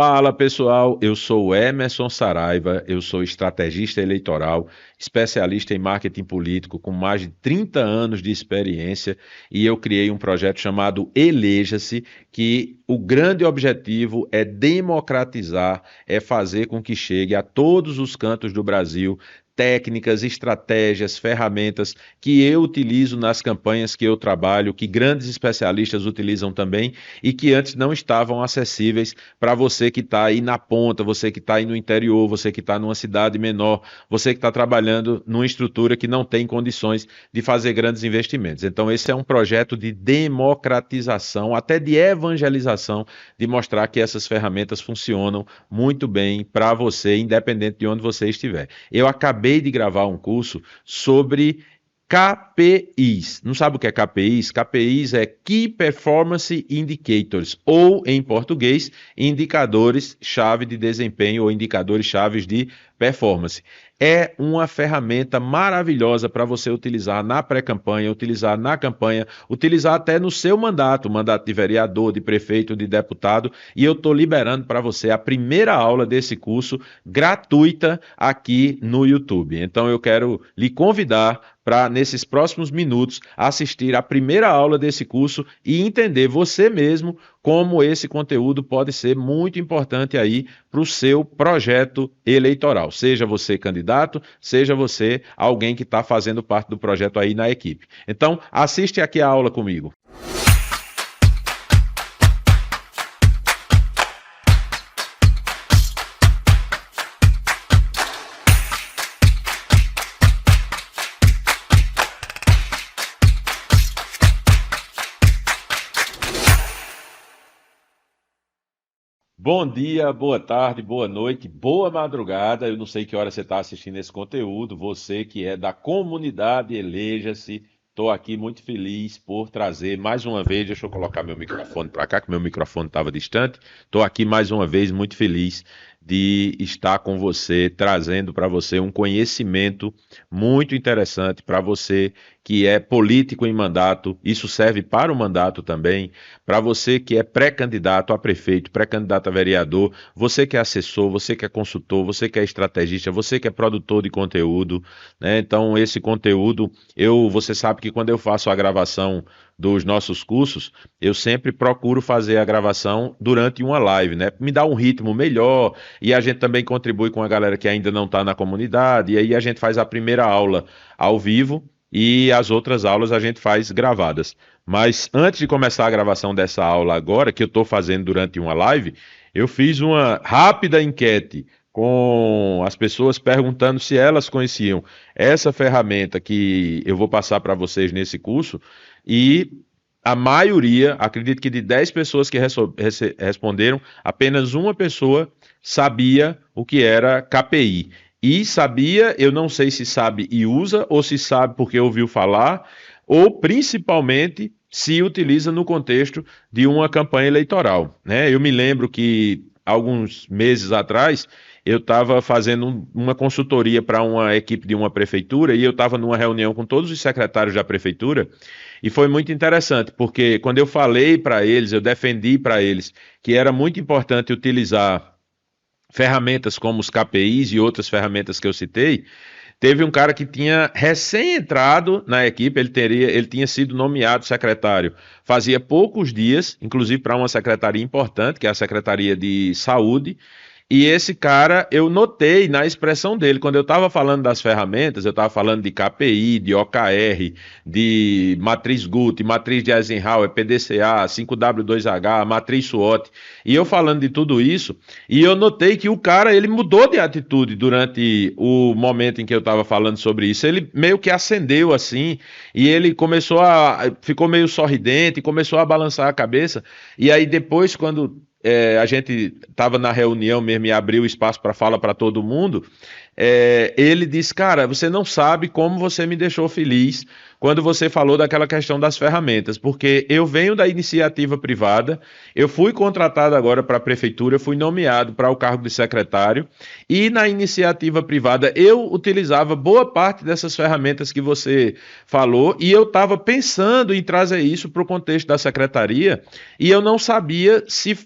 Fala pessoal, eu sou o Emerson Saraiva, eu sou estrategista eleitoral, especialista em marketing político com mais de 30 anos de experiência e eu criei um projeto chamado Eleja-se, que o grande objetivo é democratizar, é fazer com que chegue a todos os cantos do Brasil técnicas, estratégias, ferramentas que eu utilizo nas campanhas que eu trabalho, que grandes especialistas utilizam também e que antes não estavam acessíveis para você que está aí na ponta, você que está aí no interior, você que está numa cidade menor, você que está trabalhando numa estrutura que não tem condições de fazer grandes investimentos. Então, esse é um projeto de democratização, até de evangelização, de mostrar que essas ferramentas funcionam muito bem para você, independente de onde você estiver. Eu acabei de gravar um curso sobre KPIs. Não sabe o que é KPIs? KPIs é Key Performance Indicators, ou em português, indicadores-chave de desempenho ou indicadores-chave de performance. É uma ferramenta maravilhosa para você utilizar na pré-campanha, utilizar na campanha, utilizar até no seu mandato, mandato de vereador, de prefeito, de deputado, e eu estou liberando para você a primeira aula desse curso gratuita aqui no YouTube. Então eu quero lhe convidar para, nesses próximos minutos, assistir a primeira aula desse curso e entender você mesmo como esse conteúdo pode ser muito importante aí para o seu projeto eleitoral. Seja você candidato, seja você alguém que está fazendo parte do projeto aí na equipe. Então, assiste aqui a aula comigo. Bom dia, boa tarde, boa noite, boa madrugada. Eu não sei que hora você está assistindo esse conteúdo. Você que é da comunidade Eleja-se, estou aqui muito feliz por trazer mais uma vez. Deixa eu colocar meu microfone para cá, que meu microfone estava distante. Estou aqui mais uma vez muito feliz de estar com você, trazendo para você um conhecimento muito interessante para você que é político em mandato. Isso serve para o mandato também, para você que é pré-candidato a prefeito, pré-candidato a vereador, você que é assessor, você que é consultor, você que é estrategista, você que é produtor de conteúdo, né? Então, esse conteúdo, você sabe que quando eu faço a gravação dos nossos cursos, eu sempre procuro fazer a gravação durante uma live, né? Me dá um ritmo melhor e a gente também contribui com a galera que ainda não está na comunidade, e aí a gente faz a primeira aula ao vivo e as outras aulas a gente faz gravadas. Mas antes de começar a gravação dessa aula agora, que eu estou fazendo durante uma live, eu fiz uma rápida enquete com as pessoas perguntando se elas conheciam essa ferramenta que eu vou passar para vocês nesse curso, e a maioria, acredito que de 10 pessoas que responderam, apenas uma pessoa sabia o que era KPI. E sabia, eu não sei se sabe e usa, ou se sabe porque ouviu falar, ou principalmente se utiliza no contexto de uma campanha eleitoral, né? Eu me lembro que alguns meses atrás eu estava fazendo uma consultoria para uma equipe de uma prefeitura e eu estava numa reunião com todos os secretários da prefeitura e foi muito interessante, porque quando eu falei para eles, eu defendi para eles que era muito importante utilizar ferramentas como os KPIs e outras ferramentas que eu citei. Teve um cara que tinha recém-entrado na equipe, ele tinha sido nomeado secretário fazia poucos dias, inclusive para uma secretaria importante, que é a Secretaria de Saúde. E esse cara, eu notei na expressão dele, quando eu estava falando das ferramentas, eu estava falando de KPI, de OKR, de matriz Guth, matriz de Eisenhower, PDCA, 5W2H, matriz SWOT, e eu falando de tudo isso, e eu notei que o cara, ele mudou de atitude durante o momento em que eu estava falando sobre isso. Ele meio que acendeu assim, e ele ficou meio sorridente, começou a balançar a cabeça, e aí depois, quando a gente estava na reunião mesmo e abriu espaço para fala para todo mundo, ele disse: cara, você não sabe como você me deixou feliz quando você falou daquela questão das ferramentas, porque eu venho da iniciativa privada, eu fui contratado agora para a prefeitura, eu fui nomeado para o cargo de secretário, e na iniciativa privada eu utilizava boa parte dessas ferramentas que você falou, e eu estava pensando em trazer isso para o contexto da secretaria, e eu não sabia se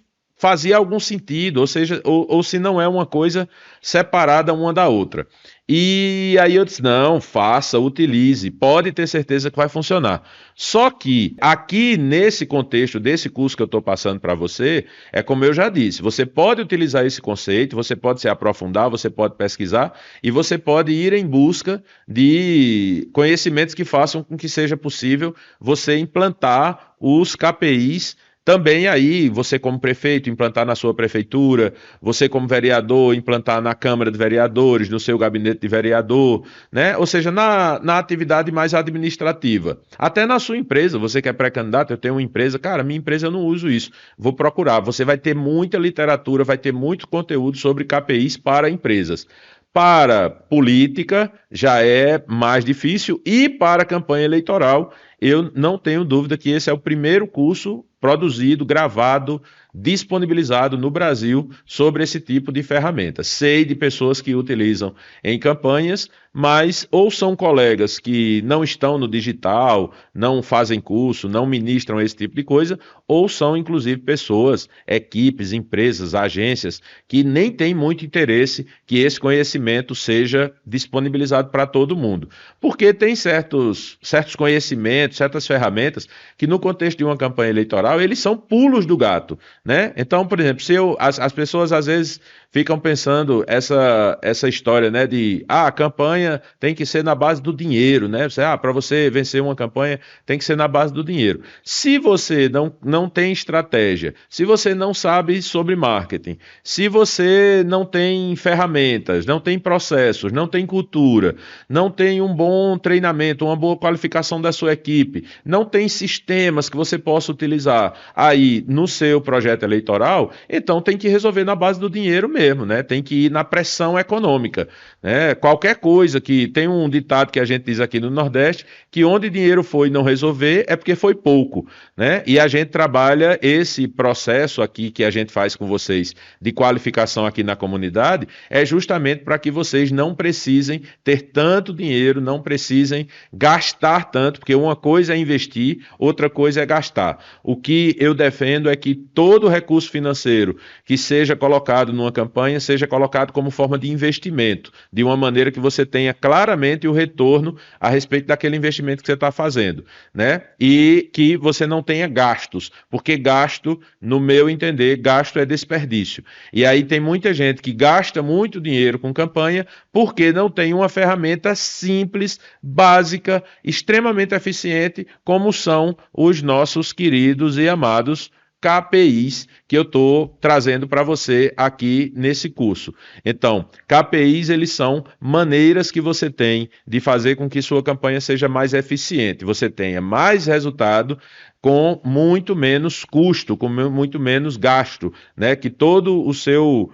fazia algum sentido, ou seja, ou se não é uma coisa separada uma da outra. E aí eu disse, não, faça, utilize, pode ter certeza que vai funcionar. Só que aqui nesse contexto desse curso que eu estou passando para você, é como eu já disse, você pode utilizar esse conceito, você pode se aprofundar, você pode pesquisar e você pode ir em busca de conhecimentos que façam com que seja possível você implantar os KPIs também aí, você como prefeito, implantar na sua prefeitura, você como vereador, implantar na Câmara de Vereadores, no seu gabinete de vereador, né? Ou seja, na atividade mais administrativa. Até na sua empresa, você que é pré-candidato, eu tenho uma empresa, cara, minha empresa eu não uso isso, vou procurar. Você vai ter muita literatura, vai ter muito conteúdo sobre KPIs para empresas. Para política já é mais difícil e para campanha eleitoral eu não tenho dúvida que esse é o primeiro curso produzido, gravado, disponibilizado no Brasil sobre esse tipo de ferramenta. Sei de pessoas que utilizam em campanhas, mas ou são colegas que não estão no digital, não fazem curso, não ministram esse tipo de coisa, ou são inclusive pessoas, equipes, empresas, agências que nem têm muito interesse que esse conhecimento seja disponibilizado para todo mundo. Porque tem certos conhecimentos, certas ferramentas que no contexto de uma campanha eleitoral, eles são pulos do gato, né? Então, por exemplo, as pessoas às vezes ficam pensando essa história, né, de a campanha tem que ser na base do dinheiro, né? Para você vencer uma campanha tem que ser na base do dinheiro. Se você não tem estratégia, se você não sabe sobre marketing, se você não tem ferramentas, não tem processos, não tem cultura, não tem um bom treinamento, uma boa qualificação da sua equipe, não tem sistemas que você possa utilizar aí no seu projeto eleitoral, então tem que resolver na base do dinheiro mesmo, né? Tem que ir na pressão econômica, né? Qualquer coisa que tem um ditado que a gente diz aqui no Nordeste, que onde dinheiro foi não resolver é porque foi pouco, né? E a gente trabalha esse processo aqui que a gente faz com vocês de qualificação aqui na comunidade, é justamente para que vocês não precisem ter tanto dinheiro, não precisem gastar tanto, porque uma coisa é investir, outra coisa é gastar. O que eu defendo é que todo recurso financeiro que seja colocado numa campanha seja colocado como forma de investimento, de uma maneira que você tenha claramente o retorno a respeito daquele investimento que você está fazendo, né? E que você não tenha gastos, porque gasto, no meu entender, gasto é desperdício. E aí tem muita gente que gasta muito dinheiro com campanha porque não tem uma ferramenta simples, básica, extremamente eficiente, como são os nossos queridos e amados KPIs que eu estou trazendo para você aqui nesse curso. Então, KPIs, eles são maneiras que você tem de fazer com que sua campanha seja mais eficiente, você tenha mais resultado com muito menos custo, com muito menos gasto, né? Que todo o seu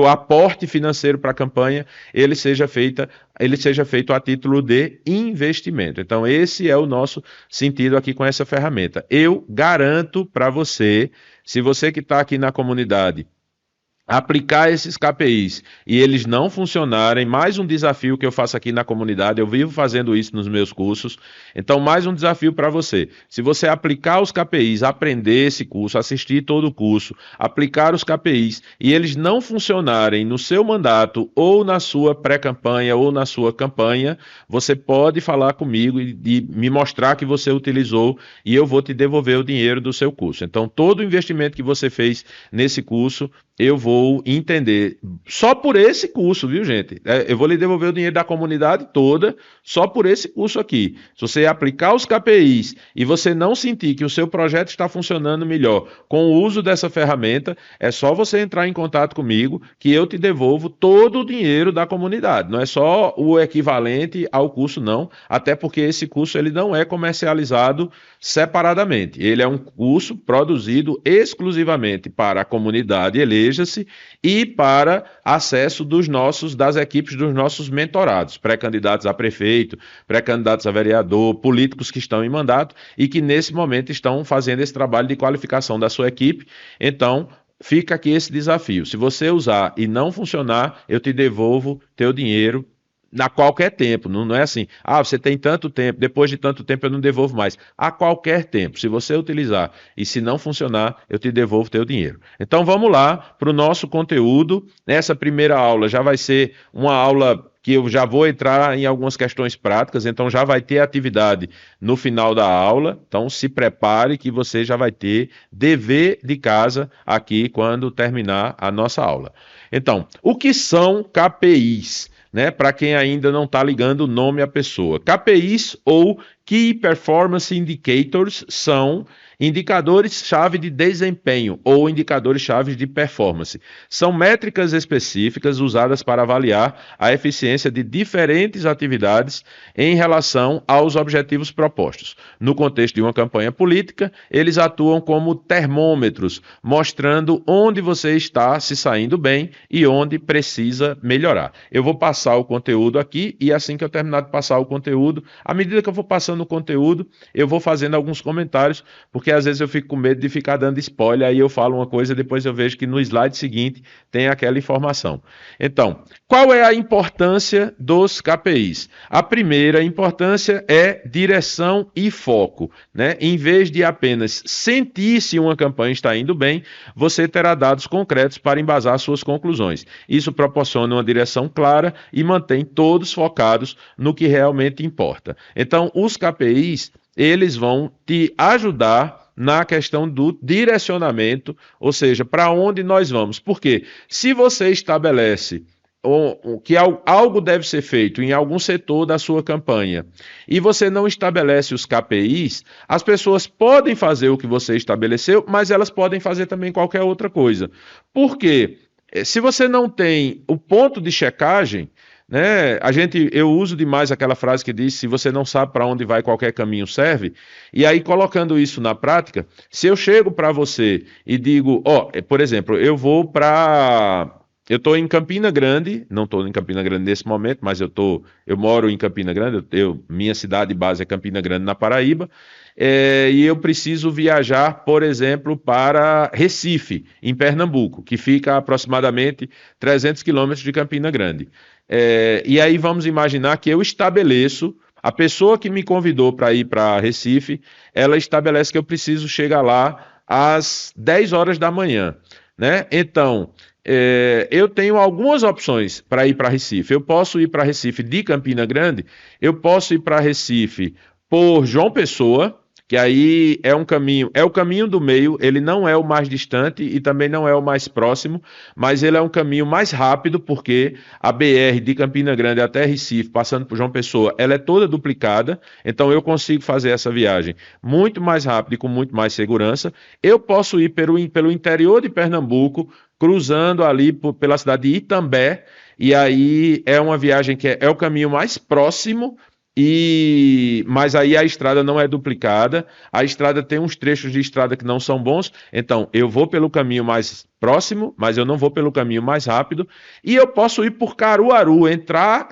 aporte financeiro para a campanha ele seja feito a título de investimento. Então, esse é o nosso sentido aqui com essa ferramenta. Eu garanto para você, se você que está aqui na comunidade aplicar esses KPIs e eles não funcionarem, mais um desafio que eu faço aqui na comunidade, eu vivo fazendo isso nos meus cursos, então mais um desafio para você. Se você aplicar os KPIs, aprender esse curso, assistir todo o curso, aplicar os KPIs e eles não funcionarem no seu mandato ou na sua pré-campanha ou na sua campanha, você pode falar comigo e me mostrar que você utilizou e eu vou te devolver o dinheiro do seu curso. Então todo o investimento que você fez nesse curso, eu vou entender, só por esse curso, viu, gente? Eu vou lhe devolver o dinheiro da comunidade toda, só por esse curso aqui. Se você aplicar os KPIs e você não sentir que o seu projeto está funcionando melhor com o uso dessa ferramenta, é só você entrar em contato comigo que eu te devolvo todo o dinheiro da comunidade. Não é só o equivalente ao curso, não, até porque esse curso ele não é comercializado separadamente. Ele é um curso produzido exclusivamente para a comunidade Eleja-se e para acesso das equipes dos nossos mentorados, pré-candidatos a prefeito, pré-candidatos a vereador, políticos que estão em mandato e que nesse momento estão fazendo esse trabalho de qualificação da sua equipe. Então, fica aqui esse desafio. Se você usar e não funcionar, eu te devolvo teu dinheiro a qualquer tempo, não é assim, você tem tanto tempo, depois de tanto tempo eu não devolvo mais. A qualquer tempo, se você utilizar e se não funcionar, eu te devolvo teu dinheiro. Então vamos lá para o nosso conteúdo. Essa primeira aula já vai ser uma aula que eu já vou entrar em algumas questões práticas, então já vai ter atividade no final da aula, então se prepare que você já vai ter dever de casa aqui quando terminar a nossa aula. Então, o que são KPIs? Né, para quem ainda não está ligando o nome à pessoa. KPIs ou Key Performance Indicators são indicadores-chave de desempenho ou indicadores-chave de performance. São métricas específicas usadas para avaliar a eficiência de diferentes atividades em relação aos objetivos propostos. No contexto de uma campanha política, eles atuam como termômetros, mostrando onde você está se saindo bem e onde precisa melhorar. Eu vou passar o conteúdo aqui e assim que eu terminar de passar o conteúdo, à medida que eu vou passando o conteúdo, eu vou fazendo alguns comentários, porque às vezes eu fico com medo de ficar dando spoiler, aí eu falo uma coisa e depois eu vejo que no slide seguinte tem aquela informação. Então, qual é a importância dos KPIs? A primeira importância é direção e foco, né? Em vez de apenas sentir se uma campanha está indo bem, você terá dados concretos para embasar suas conclusões. Isso proporciona uma direção clara e mantém todos focados no que realmente importa. Então, os KPIs, eles vão te ajudar na questão do direcionamento, ou seja, para onde nós vamos. Porque se você estabelece que algo deve ser feito em algum setor da sua campanha e você não estabelece os KPIs, as pessoas podem fazer o que você estabeleceu, mas elas podem fazer também qualquer outra coisa. Por quê? Se você não tem o ponto de checagem, né, eu uso demais aquela frase que diz: se você não sabe para onde vai, qualquer caminho serve. E aí, colocando isso na prática, se eu chego para você e digo, por exemplo, eu estou em Campina Grande, não estou em Campina Grande nesse momento, mas eu moro em Campina Grande, minha cidade base é Campina Grande, na Paraíba, e eu preciso viajar, por exemplo, para Recife, em Pernambuco, que fica a aproximadamente 300 quilômetros de Campina Grande. E aí vamos imaginar que eu estabeleço, a pessoa que me convidou para ir para Recife, ela estabelece que eu preciso chegar lá às 10 horas da manhã, né? Então, eu tenho algumas opções para ir para Recife. Eu posso ir para Recife de Campina Grande, eu posso ir para Recife por João Pessoa, que aí é o caminho do meio, ele não é o mais distante e também não é o mais próximo, mas ele é um caminho mais rápido, porque a BR de Campina Grande até Recife, passando por João Pessoa, ela é toda duplicada, então eu consigo fazer essa viagem muito mais rápido e com muito mais segurança. Eu posso ir pelo interior de Pernambuco, cruzando ali pela cidade de Itambé, e aí é uma viagem que é o caminho mais próximo, mas aí a estrada não é duplicada, a estrada tem uns trechos de estrada que não são bons, então eu vou pelo caminho mais próximo, mas eu não vou pelo caminho mais rápido, e eu posso ir por Caruaru, entrar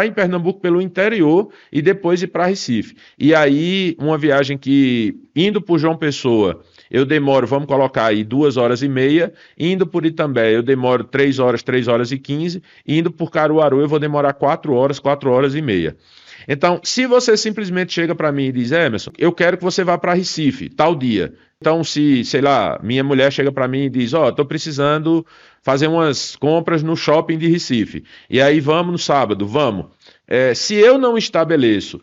em Pernambuco pelo interior e depois ir para Recife. E aí uma viagem que, indo por João Pessoa, eu demoro, vamos colocar aí, 2 horas e meia, indo por Itambé eu demoro 3 horas, 3 horas e 15, indo por Caruaru eu vou demorar 4 horas, 4 horas e meia. Então, se você simplesmente chega para mim e diz, Emerson, eu quero que você vá para Recife, tal dia. Então, se, sei lá, minha mulher chega para mim e diz, estou precisando fazer umas compras no shopping de Recife. E aí vamos no sábado, vamos. Se eu não estabeleço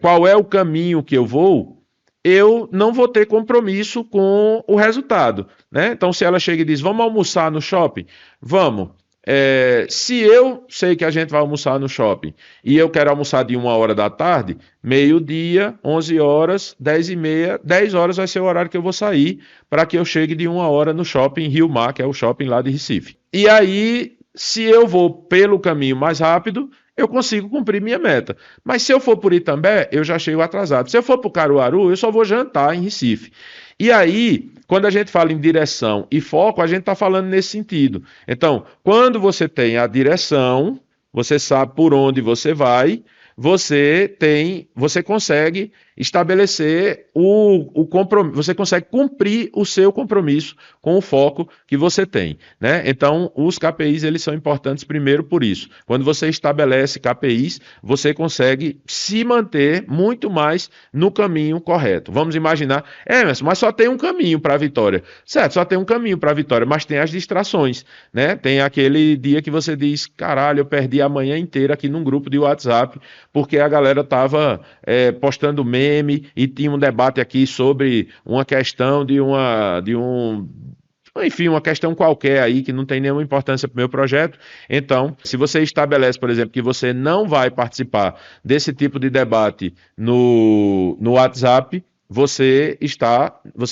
qual é o caminho que eu não vou ter compromisso com o resultado, né? Então, se ela chega e diz, vamos almoçar no shopping, vamos. Se eu sei que a gente vai almoçar no shopping e eu quero almoçar de 1 hora da tarde, meio-dia, 11 horas, 10h30, 10 horas vai ser o horário que eu vou sair para que eu chegue de 1 hora no shopping Rio Mar, que é o shopping lá de Recife. E aí, se eu vou pelo caminho mais rápido, eu consigo cumprir minha meta. Mas se eu for por Itambé, eu já chego atrasado. Se eu for por Caruaru, eu só vou jantar em Recife. E aí, quando a gente fala em direção e foco, a gente está falando nesse sentido. Então, quando você tem a direção, você sabe por onde você vai, você consegue estabelecer o compromisso, você consegue cumprir o seu compromisso com o foco que você tem, né? Então, os KPIs, eles são importantes primeiro por isso. Quando você estabelece KPIs, você consegue se manter muito mais no caminho correto. Vamos imaginar, mas só tem um caminho para a vitória. Certo, só tem um caminho para a vitória, mas tem as distrações, né? Tem aquele dia que você diz, caralho, eu perdi a manhã inteira aqui num grupo de WhatsApp, porque a galera tava postando meme e tinha um debate aqui sobre uma questão enfim, uma questão qualquer aí que não tem nenhuma importância para o meu projeto. Então, se você estabelece, por exemplo, que você não vai participar desse tipo de debate no WhatsApp, você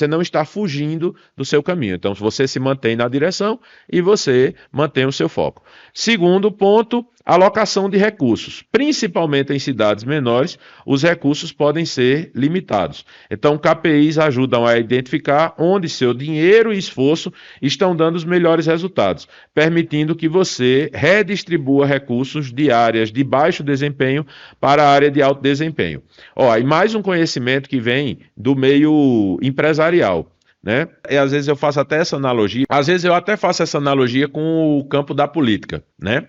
não está fugindo do seu caminho. Então, você se mantém na direção e você mantém o seu foco. Segundo ponto, alocação de recursos. Principalmente em cidades menores, os recursos podem ser limitados. Então, KPIs ajudam a identificar onde seu dinheiro e esforço estão dando os melhores resultados, permitindo que você redistribua recursos de áreas de baixo desempenho para a área de alto desempenho. E mais um conhecimento que vem do meio empresarial, né? E às vezes eu faço até essa analogia, com o campo da política, né?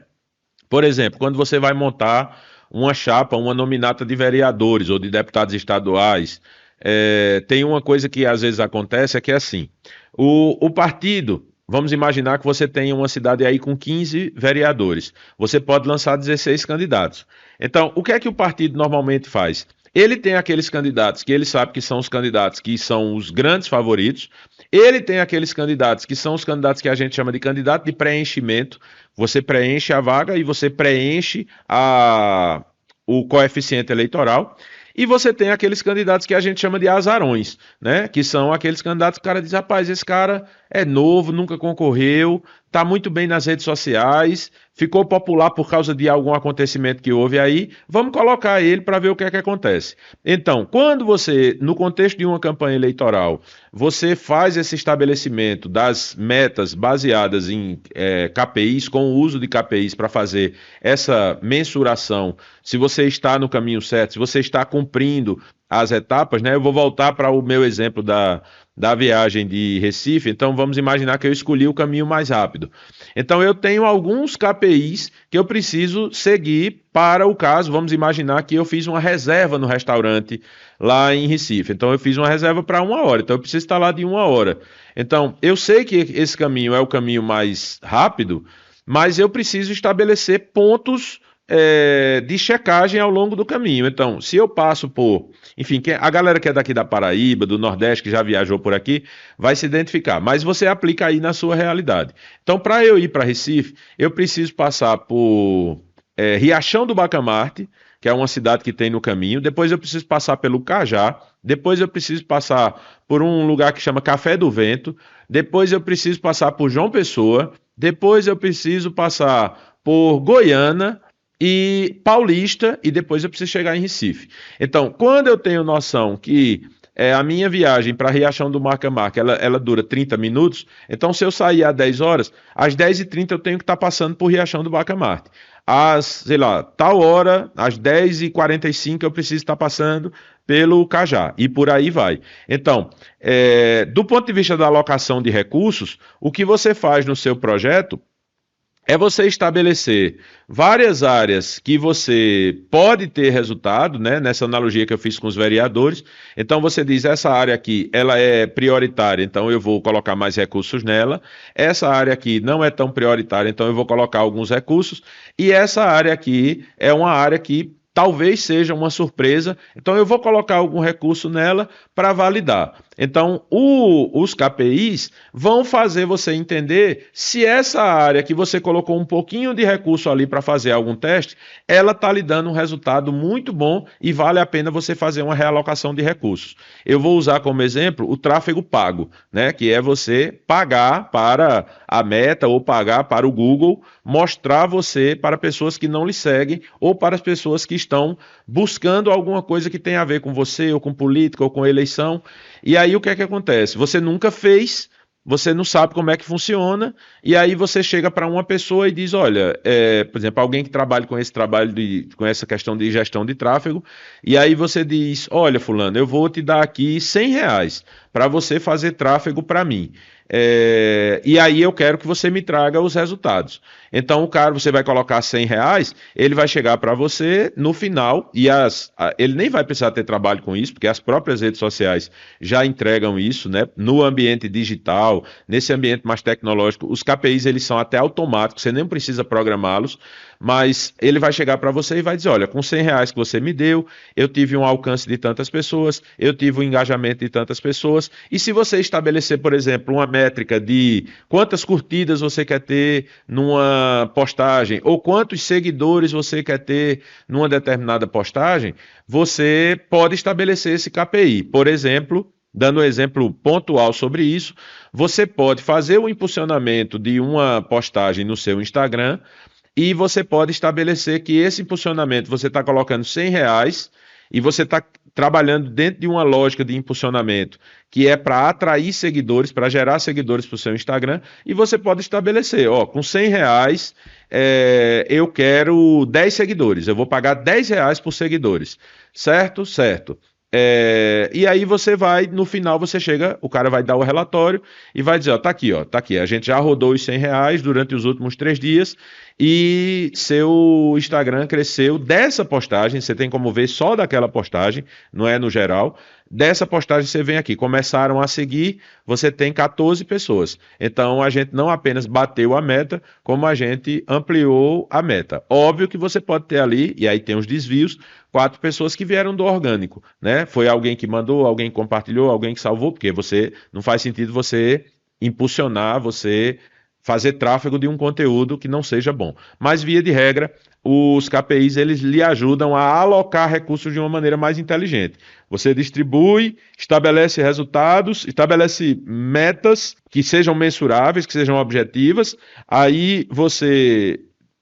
Por exemplo, quando você vai montar uma chapa, uma nominata de vereadores ou de deputados estaduais, tem uma coisa que às vezes acontece, é que é assim, o partido, vamos imaginar que você tem uma cidade aí com 15 vereadores, você pode lançar 16 candidatos. Então, o que é que o partido normalmente faz? Ele tem aqueles candidatos que ele sabe que são os candidatos que são os grandes favoritos. Ele tem aqueles candidatos que são os candidatos que a gente chama de candidato de preenchimento. Você preenche a vaga e você preenche o coeficiente eleitoral. E você tem aqueles candidatos que a gente chama de azarões, né? Que são aqueles candidatos que o cara diz, rapaz, esse cara é novo, nunca concorreu, está muito bem nas redes sociais, ficou popular por causa de algum acontecimento que houve aí, vamos colocar ele para ver o que é que acontece. Então, quando você, no contexto de uma campanha eleitoral, você faz esse estabelecimento das metas baseadas em KPIs, com o uso de KPIs para fazer essa mensuração, se você está no caminho certo, se você está cumprindo as etapas, né? Eu vou voltar para o meu exemplo da viagem de Recife, então vamos imaginar que eu escolhi o caminho mais rápido. Então eu tenho alguns KPIs que eu preciso seguir para o caso, vamos imaginar que eu fiz uma reserva no restaurante lá em Recife, então eu fiz uma reserva para 1 hora, então eu preciso estar lá de 1 hora. Então eu sei que esse caminho é o caminho mais rápido, mas eu preciso estabelecer pontos de checagem ao longo do caminho. Então, se eu passo por... Enfim, a galera que é daqui da Paraíba, do Nordeste, que já viajou por aqui, vai se identificar. Mas você aplica aí na sua realidade. Então, para eu ir para Recife, eu preciso passar por Riachão do Bacamarte, que é uma cidade que tem no caminho. Depois eu preciso passar pelo Cajá. Depois eu preciso passar por um lugar que chama Café do Vento. Depois eu preciso passar por João Pessoa. Depois eu preciso passar por Goiânia e Paulista, e depois eu preciso chegar em Recife. Então, quando eu tenho noção que a minha viagem para Riachão do Bacamarte, ela dura 30 minutos, então se eu sair às 10 horas, às 10h30 eu tenho que estar passando por Riachão do Bacamarte. Sei lá, tal hora, às 10h45 eu preciso estar passando pelo Cajá, e por aí vai. Então, do ponto de vista da alocação de recursos, o que você faz no seu projeto é você estabelecer várias áreas que você pode ter resultado, né? Nessa analogia que eu fiz com os vereadores. Então você diz, essa área aqui, ela é prioritária, então eu vou colocar mais recursos nela. Essa área aqui não é tão prioritária, então eu vou colocar alguns recursos. E essa área aqui é uma área que talvez seja uma surpresa, então eu vou colocar algum recurso nela para validar. Então, os KPIs vão fazer você entender se essa área que você colocou um pouquinho de recurso ali para fazer algum teste, ela está lhe dando um resultado muito bom e vale a pena você fazer uma realocação de recursos. Eu vou usar como exemplo o tráfego pago, né, que é você pagar para a Meta ou pagar para o Google, mostrar você para pessoas que não lhe seguem ou para as pessoas que estão buscando alguma coisa que tem a ver com você ou com política ou com eleição. E aí o que é que acontece? Você nunca fez, você não sabe como é que funciona, e aí você chega para uma pessoa e diz, olha, por exemplo, alguém que trabalha com esse trabalho com essa questão de gestão de tráfego, e aí você diz, olha, fulano, eu vou te dar aqui R$ 100 para você fazer tráfego para mim. E aí eu quero que você me traga os resultados. Então o cara, você vai colocar R$ 100, ele vai chegar para você no final, e ele nem vai precisar ter trabalho com isso, porque as próprias redes sociais já entregam isso, né? No ambiente digital, nesse ambiente mais tecnológico, os KPIs eles são até automáticos, você nem precisa programá-los, mas ele vai chegar para você e vai dizer, olha, com R$ 100 que você me deu, eu tive um alcance de tantas pessoas, eu tive um engajamento de tantas pessoas, e se você estabelecer, por exemplo, uma métrica de quantas curtidas você quer ter numa postagem, ou quantos seguidores você quer ter numa determinada postagem, você pode estabelecer esse KPI. Por exemplo, dando um exemplo pontual sobre isso, você pode fazer o impulsionamento de uma postagem no seu Instagram e você pode estabelecer que esse impulsionamento você está colocando R$ 100 e você está trabalhando dentro de uma lógica de impulsionamento que é para atrair seguidores, para gerar seguidores para o seu Instagram, e você pode estabelecer, ó, com R$ 100 eu quero 10 seguidores, eu vou pagar R$ 10 por seguidores, certo? Certo. E aí você vai, no final você chega, o cara vai dar o relatório e vai dizer, ó, tá aqui, a gente já rodou os R$ 100 durante os últimos 3 dias e seu Instagram cresceu dessa postagem, você tem como ver só daquela postagem, não é no geral, dessa postagem você vem aqui, começaram a seguir, você tem 14 pessoas, então a gente não apenas bateu a meta, como a gente ampliou a meta. Óbvio que você pode ter ali, e aí tem os desvios, 4 pessoas que vieram do orgânico, né? Foi alguém que mandou, alguém que compartilhou, alguém que salvou, porque você não faz sentido você impulsionar, você fazer tráfego de um conteúdo que não seja bom. Mas via de regra, os KPIs eles lhe ajudam a alocar recursos de uma maneira mais inteligente. Você distribui, estabelece resultados, estabelece metas que sejam mensuráveis, que sejam objetivas, aí você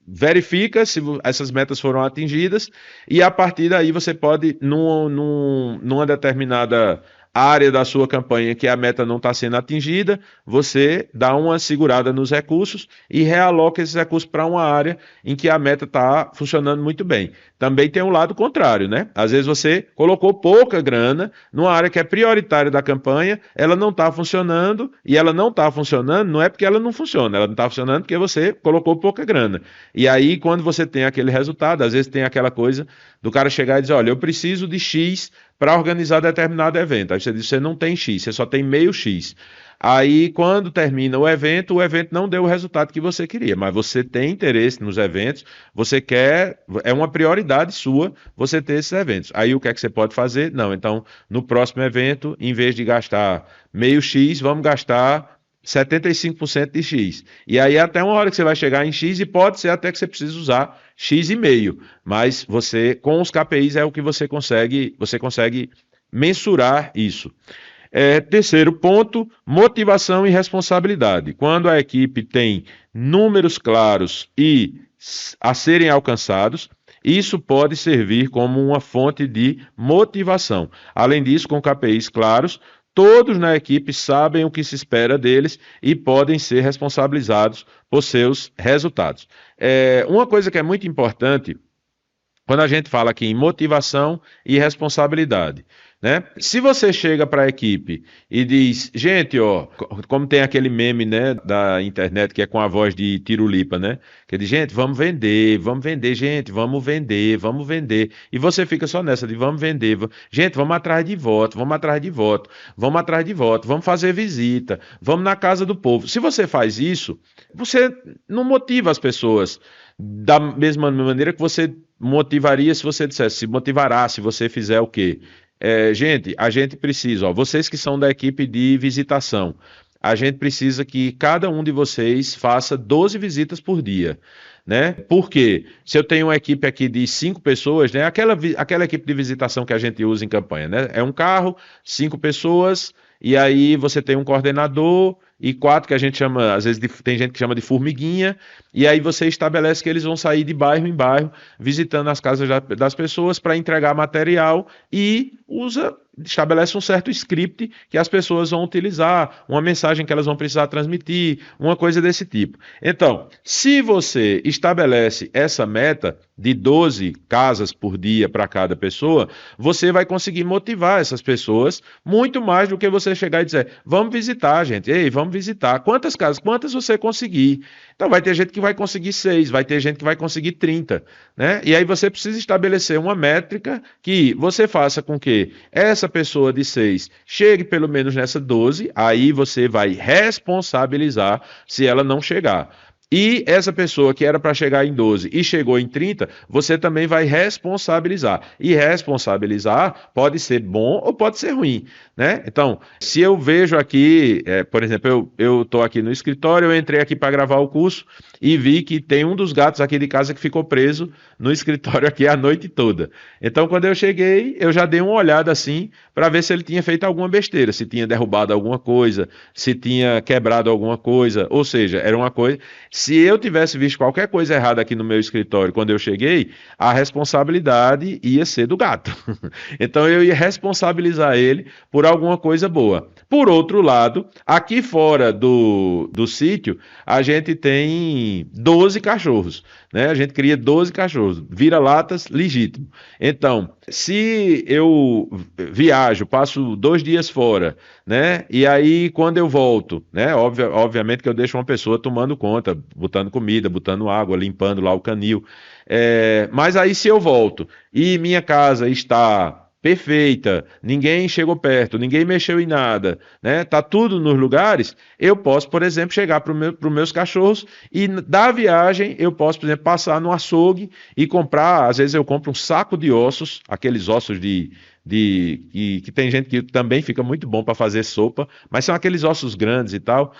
verifica se essas metas foram atingidas e a partir daí você pode, numa determinada área da sua campanha que a meta não está sendo atingida, você dá uma segurada nos recursos e realoca esses recursos para uma área em que a meta está funcionando muito bem. Também tem um lado contrário, né? Às vezes você colocou pouca grana numa área que é prioritária da campanha, ela não está funcionando, e ela não está funcionando não é porque ela não funciona, ela não está funcionando porque você colocou pouca grana. E aí, quando você tem aquele resultado, às vezes tem aquela coisa do cara chegar e dizer, olha, eu preciso de X para organizar determinado evento. Aí você diz, você não tem X, você só tem meio X. Aí, quando termina o evento não deu o resultado que você queria, mas você tem interesse nos eventos, você quer, é uma prioridade sua você ter esses eventos. Aí, o que é que você pode fazer? Não, então, no próximo evento, em vez de gastar meio X, vamos gastar 75% de X. E aí até uma hora que você vai chegar em X e pode ser até que você precise usar X e meio, mas você com os KPIs é o que você consegue mensurar isso. Terceiro ponto, motivação e responsabilidade. Quando a equipe tem números claros e a serem alcançados, isso pode servir como uma fonte de motivação. Além disso, com KPIs claros, todos na equipe sabem o que se espera deles e podem ser responsabilizados por seus resultados. Uma coisa que é muito importante quando a gente fala aqui em motivação e responsabilidade, né? Se você chega para a equipe e diz, gente, ó, como tem aquele meme, né, da internet que é com a voz de Tirulipa, né? Que diz, gente, vamos vender, gente, vamos vender, vamos vender. E você fica só nessa de vamos vender, gente, vamos atrás de voto, vamos atrás de voto, vamos atrás de voto, vamos fazer visita, vamos na casa do povo. Se você faz isso, você não motiva as pessoas da mesma maneira que você motivaria se você dissesse, se motivará se você fizer o quê? Gente, a gente precisa, ó, vocês que são da equipe de visitação, a gente precisa que cada um de vocês faça 12 visitas por dia, né? Porque se eu tenho uma equipe aqui de 5 pessoas, né? Aquela equipe de visitação que a gente usa em campanha, né? É um carro, 5 pessoas, e aí você tem um coordenador e 4 que a gente chama, às vezes tem gente que chama de formiguinha, e aí você estabelece que eles vão sair de bairro em bairro, visitando as casas das pessoas para entregar material e usa estabelece um certo script que as pessoas vão utilizar, uma mensagem que elas vão precisar transmitir, uma coisa desse tipo. Então, se você estabelece essa meta de 12 casas por dia para cada pessoa, você vai conseguir motivar essas pessoas muito mais do que você chegar e dizer: vamos visitar, gente, ei, vamos visitar. Quantas casas? Quantas você conseguir? Então vai ter gente que vai conseguir 6, vai ter gente que vai conseguir 30, né? E aí você precisa estabelecer uma métrica que você faça com que essa pessoa de 6 chegue pelo menos nessa 12, aí você vai responsabilizar se ela não chegar. E essa pessoa que era para chegar em 12 e chegou em 30, você também vai responsabilizar. E responsabilizar pode ser bom ou pode ser ruim, né? Então, se eu vejo aqui, por exemplo, eu estou aqui no escritório, eu entrei aqui para gravar o curso e vi que tem um dos gatos aqui de casa que ficou preso no escritório aqui a noite toda. Então, quando eu cheguei, eu já dei uma olhada assim para ver se ele tinha feito alguma besteira, se tinha derrubado alguma coisa, se tinha quebrado alguma coisa, ou seja, era uma coisa. Se eu tivesse visto qualquer coisa errada aqui no meu escritório quando eu cheguei, a responsabilidade ia ser do gato. Então eu ia responsabilizar ele por alguma coisa boa. Por outro lado, aqui fora do sítio, a gente tem 12 cachorros, né? A gente cria 12 cachorros, vira-latas legítimo. Então, se eu viajo, passo 2 dias fora, né? E aí, quando eu volto, né? Obviamente que eu deixo uma pessoa tomando conta, botando comida, botando água, limpando lá o canil. Mas aí, se eu volto e minha casa está perfeita, ninguém chegou perto, ninguém mexeu em nada, né? Tá tudo nos lugares, eu posso, por exemplo, chegar para os meus cachorros e da viagem eu posso, por exemplo, passar no açougue e comprar, às vezes eu compro um saco de ossos, aqueles ossos que tem gente que também fica muito bom para fazer sopa, mas são aqueles ossos grandes e tal.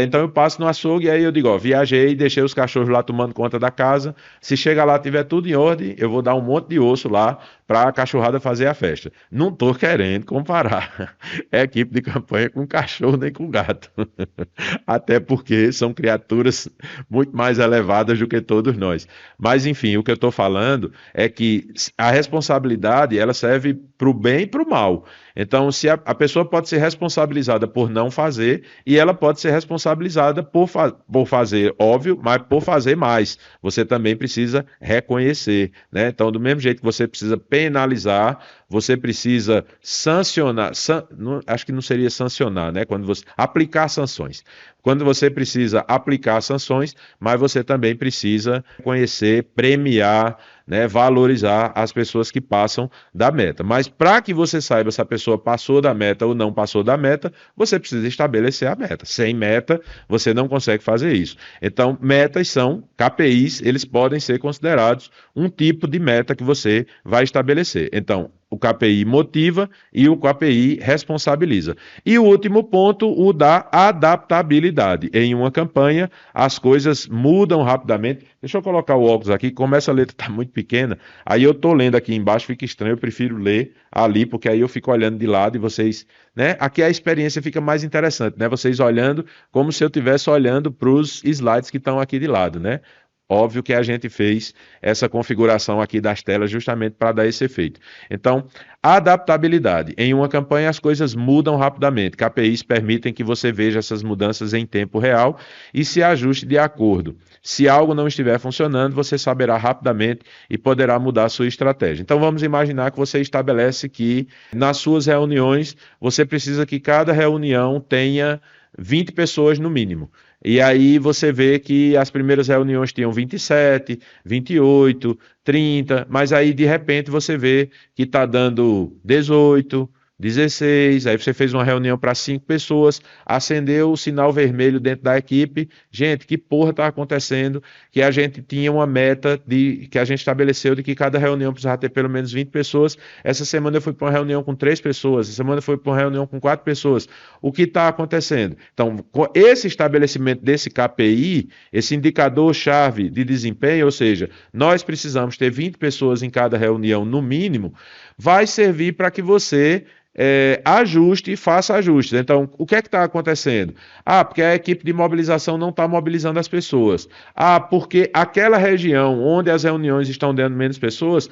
Então eu passo no açougue e aí eu digo, ó, viajei, deixei os cachorros lá tomando conta da casa. Se chega lá tiver tudo em ordem, eu vou dar um monte de osso lá para a cachorrada fazer a festa. Não tô querendo comparar equipe de campanha com cachorro nem com gato, até porque são criaturas muito mais elevadas do que todos nós. Mas enfim, o que eu estou falando é que a responsabilidade ela serve para o bem e para o mal. Então, se a pessoa pode ser responsabilizada por não fazer e ela pode ser responsabilizada por fazer, óbvio, mas por fazer mais. Você também precisa reconhecer, né? Então, do mesmo jeito que você precisa penalizar, você precisa sancionar, acho que não seria sancionar, né? Quando você aplicar sanções. Quando você precisa aplicar sanções, mas você também precisa conhecer, premiar, né, valorizar as pessoas que passam da meta. Mas para que você saiba se a pessoa passou da meta ou não passou da meta, você precisa estabelecer a meta. Sem meta, você não consegue fazer isso. Então, metas são KPIs, eles podem ser considerados um tipo de meta que você vai estabelecer. Então, o KPI motiva e o KPI responsabiliza. E o último ponto, o da adaptabilidade. Em uma campanha, as coisas mudam rapidamente. Deixa eu colocar o óculos aqui, como essa letra está muito pequena, aí eu estou lendo aqui embaixo, fica estranho, eu prefiro ler ali, porque aí eu fico olhando de lado e vocês, né? Aqui a experiência fica mais interessante, né? Vocês olhando como se eu estivesse olhando para os slides que estão aqui de lado, né? Óbvio que a gente fez essa configuração aqui das telas justamente para dar esse efeito. Então, a adaptabilidade. Em uma campanha as coisas mudam rapidamente. KPIs permitem que você veja essas mudanças em tempo real e se ajuste de acordo. Se algo não estiver funcionando, você saberá rapidamente e poderá mudar a sua estratégia. Então, vamos imaginar que você estabelece que nas suas reuniões, você precisa que cada reunião tenha 20 pessoas no mínimo. E aí você vê que as primeiras reuniões tinham 27, 28, 30, mas aí de repente você vê que está dando 18, 16, aí você fez uma reunião para 5 pessoas, acendeu o sinal vermelho dentro da equipe. Gente, que porra está acontecendo? Que a gente tinha uma meta que a gente estabeleceu de que cada reunião precisava ter pelo menos 20 pessoas. Essa semana eu fui para uma reunião com 3 pessoas, essa semana eu fui para uma reunião com 4 pessoas. O que está acontecendo? Então, com esse estabelecimento desse KPI, esse indicador-chave de desempenho, ou seja, nós precisamos ter 20 pessoas em cada reunião no mínimo. vai servir para que você ajuste e faça ajustes. Então, o que é que está acontecendo? Ah, porque a equipe de mobilização não está mobilizando as pessoas. Ah, porque aquela região onde as reuniões estão dando menos pessoas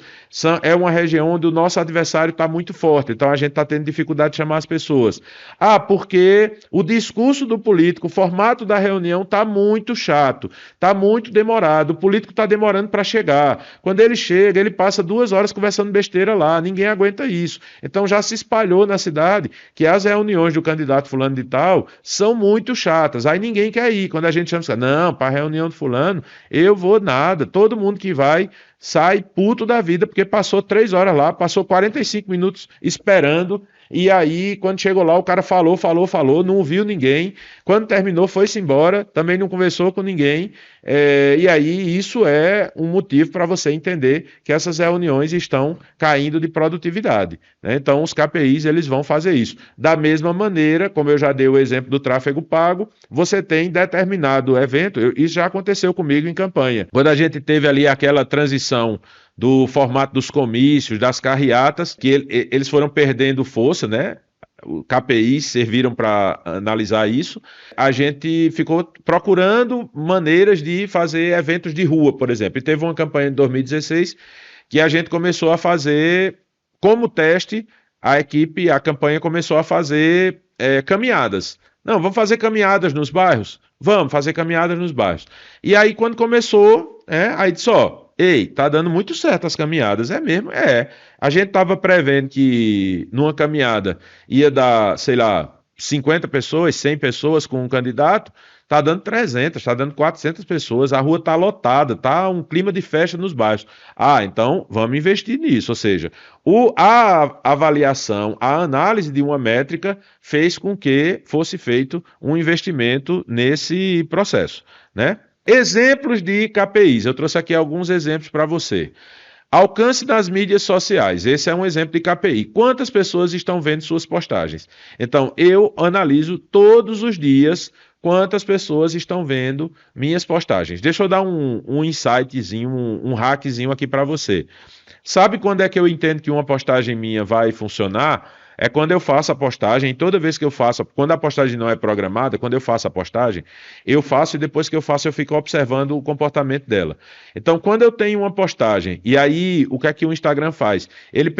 é uma região onde o nosso adversário está muito forte, então a gente está tendo dificuldade de chamar as pessoas. Ah, porque o discurso do político, o formato da reunião está muito chato, está muito demorado, o político está demorando para chegar. Quando ele chega, ele passa 2 horas conversando besteira lá, ninguém aguenta isso. Então já se espalhou na cidade que as reuniões do candidato fulano de tal são muito chatas, aí ninguém quer ir. Quando a gente chama, não, para a reunião do fulano, eu vou nada, todo mundo que vai sai puto da vida, porque passou 3 horas lá, passou 45 minutos esperando, e aí, quando chegou lá, o cara falou, não ouviu ninguém. Quando terminou, foi-se embora, também não conversou com ninguém. E aí, isso é um motivo para você entender que essas reuniões estão caindo de produtividade, né? Então, os KPIs, eles vão fazer isso. Da mesma maneira, como eu já dei o exemplo do tráfego pago, você tem determinado evento, isso já aconteceu comigo em campanha. Quando a gente teve ali aquela transição do formato dos comícios, das carreatas, que eles foram perdendo força, né? O KPIs serviram para analisar isso. A gente ficou procurando maneiras de fazer eventos de rua, por exemplo. E teve uma campanha em 2016 que a gente começou a fazer, como teste, a campanha começou a fazer caminhadas. Não, vamos fazer caminhadas nos bairros? Vamos fazer caminhadas nos bairros. E aí, quando começou, aí disse, ei, tá dando muito certo as caminhadas. É mesmo? É. A gente tava prevendo que numa caminhada ia dar, sei lá, 50 pessoas, 100 pessoas com um candidato, tá dando 300, tá dando 400 pessoas, a rua tá lotada, tá um clima de festa nos bairros. Ah, então vamos investir nisso, ou seja, a avaliação, a análise de uma métrica fez com que fosse feito um investimento nesse processo, né? Exemplos de KPIs, eu trouxe aqui alguns exemplos para você. Alcance nas mídias sociais, esse é um exemplo de KPI. Quantas pessoas estão vendo suas postagens? Então, eu analiso todos os dias quantas pessoas estão vendo minhas postagens. Deixa eu dar um insightzinho, um hackzinho aqui para você. Sabe quando é que eu entendo que uma postagem minha vai funcionar? É quando eu faço a postagem, toda vez que eu faço, quando a postagem não é programada, quando eu faço a postagem, eu faço e depois que eu faço eu fico observando o comportamento dela. Então, quando eu tenho uma postagem, e aí o que é que o Instagram faz? Ele